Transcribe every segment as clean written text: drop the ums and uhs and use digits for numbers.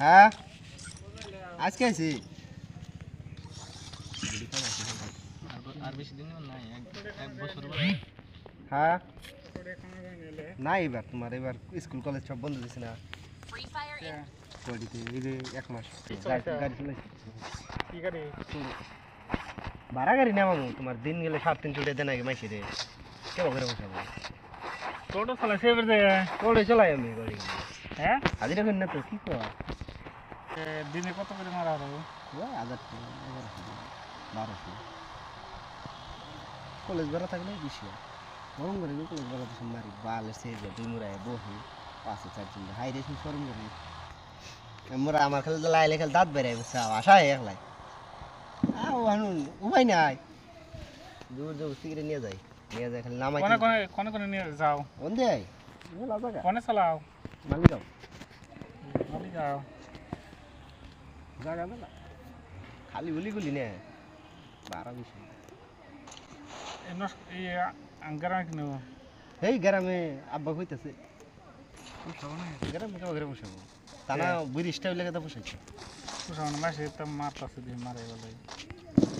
হ্যাঁ আজকে আছি আর বেশি দিন নাই এক বছর হ্যাঁ না এবার তোমার এবার স্কুল কলেজ সব বন্ধ দিছে না এই যে 1 মাস গাড়ি চলেছে কি গাড়ি ভাড়া গাড়ি নেওয়াবো তোমার দিন গেলে 350 টাকা দেন আগে মাইসে রে কেমন করে বসাবো টোটো চালাইছে এবার যে টোটো চলাই আমি গাড়ি হ্যাঁ হাজিরা করেন না তো কি কর দিনে কত করে মারা হবে 1000 টাকা 1200 কলেজ ভাড়া থাকলে বেশি গরম করে কলেজ ভাড়া তো মারি বালে সে দুই মুড়ায় বহি 5-4 জন হাই রেশন শরম করে মোরা আমার খালি লাইলে খালি দাঁত বেড়াই বসে আশা একলাই উপায় নাই দূর দূর সিগারেট নিয়ে যাই খালি নামাই কোনে কোনে নিয়ে যাও কোন দেয় কোনে চালাও মালিগাঁও মালিগাঁও জায়গা না খালি গুলি নে 12-20 এই গ্রামে কিনো এই গ্রামে আব্বা কইতাছে গ্রামে কেউ ঘরে বসাবো তা না বুড়ি স্টাইল লেগে তো বসাইছে পুষানো মাসে তো মারতাছে দিয়ে মারে বলে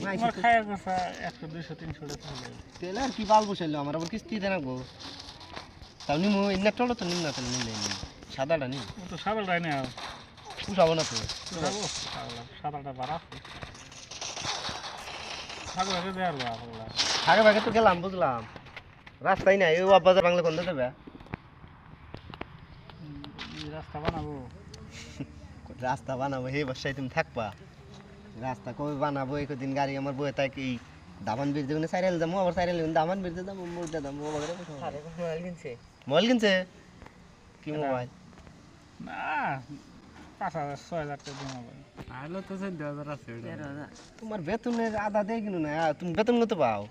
নাই আমার খায়া গেছে 100 200 300 টাকা তেলে আর কি বাল বসাইলো আমার আবার কিস্তি দেন গো তাও নিমু ইন্না টলো তো নিম না তো নিলে সাদাটা নি ও তো সাদা রাই না পুষাবো না তো পুষাবো সাদাটা বাড়া সাদা রে দেয়ার বাবা আগে ভাগে তো গেলাম বুঝলাম রাস্তাই নাই ও বাজার বাংলা কোন দেবে রাস্তা বানাবো রাস্তা বানাবো এই বর্ষায় তুমি থাকবা রাস্তা কবে বানাবো একদিন গাড়ি আমার বয়ে তাই কি দামান বের দেবে সাইরেল যাবো আবার সাইরেল দামান বের দাম মোটা দাম মোবাইল কিনছে কি মোবাইল না 5,000 6,000 টাকা মোবাইল আইলো তো 14,000 আছে তোমার বেতনের আধা দেয় কিনো না তুমি বেতন কত পাও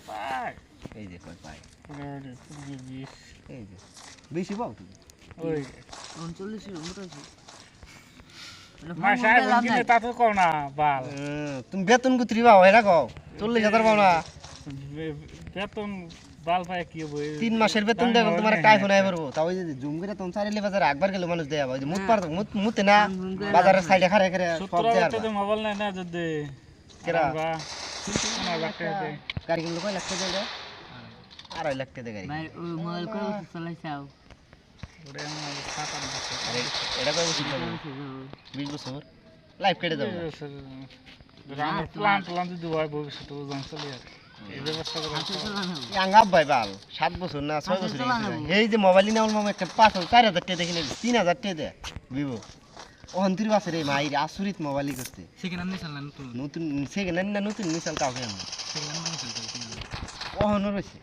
পাই এই যে কয় পাই 20 এই যে বেশি পাও তুমি ওই 39 এর মতো আছে মাসে কিনে তা তো কও না বাল তুমি বেতন কুত্রি পাও এটা কও 40,000 পাও না বেতন বাল পায় কি হবে 3 মাসের বেতন দেখো তোমার একটা আইফোন আই পারবো তাও ওই যে জুম করে তুমি চাইলে বাজারে একবার গেলে মানুষ দেয়া ওই যে মুত পার মুতে না বাজারের সাইডে খারে খারে সব দেয়া তো মোবাইল নাই না যদি কেরা বা 1,000 টাকা দে গাড়ি কিনলে কয় লাখ টাকা দেয় 2.5 লাখ টাকা গাড়ি ভাই ওই মোবাইল করে চালাইছাও ওরে আমার 7-8 বছর আরে এটা কয় বছর যাবে 20 বছর লাইফ কেটে যাবে আমার প্ল্যান যদি হয় ভবিষ্যতে ওজন চলে আর এই ব্যবস্থা করে আঙ্গাব ভাই বাল 7 বছর না 6 বছর এই যে মোবাইল নিয়ে আমার একটা 4,000 টাকা দেখে 3,000 টাকা দেয় ভিভো অন্তরি আছে রে মাইর আসুরিত মোবাইলই করতে সেকেন্ড হ্যান্ড নিছাল নতুন সেকেন্ড হ্যান্ড না নতুন নিছাল কাউকে আমি সেকেন্ড হ্যান্ড নিছাল অহনো রয়েছে